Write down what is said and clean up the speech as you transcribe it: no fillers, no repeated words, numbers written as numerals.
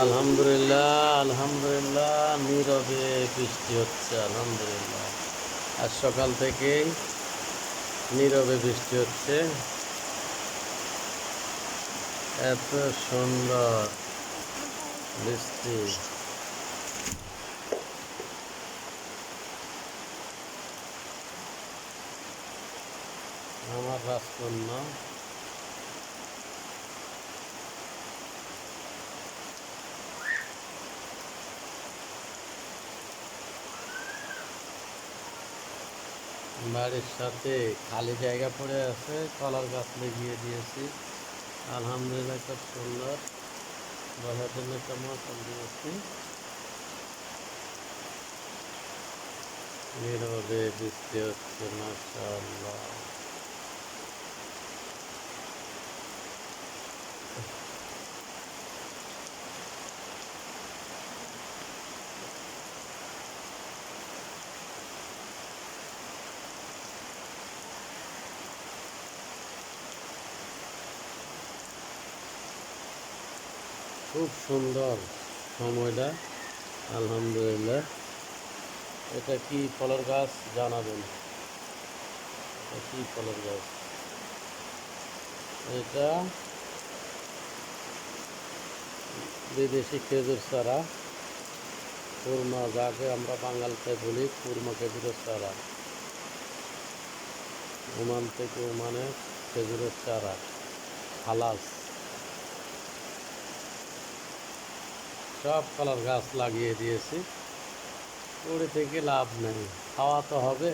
আলহামদুলিল্লাহ, আলহামদুলিল্লাহ, নীরবে বৃষ্টি হচ্ছে। আলহামদুলিল্লাহ, আজ সকাল থেকেই নীরবে বৃষ্টি হচ্ছে। এত সুন্দর বৃষ্টি। আমার রাজকন্যা বাড়ির সাথে খালি জায়গা পড়ে আছে, কলার গাছ লাগিয়ে দিয়েছি। আলহামদুলিল্লাহ, খুব সুন্দর। বসার জন্য একটা মৌসুম দিয়েছি। নীরবে বৃষ্টি হচ্ছে, মাশাআল্লাহ। খুব সুন্দর সময়টা। আলহামদুলিল্লাহ। এটা কি ফলের গাছ জানাবেন? এটা কি ফলের গাছ? এটা বিদেশি খেজুর চারা, খুরমা, যাকে আমরা বাঙালিতে বলি খুরমা খেজুরের চারা। ওমান থেকে ওমানের খেজুরের চারা, হালাস। সব কলার গাছ লাগিয়ে দিয়েছি। পড়ে থেকে লাভ নেই, খাওয়া তো হবে।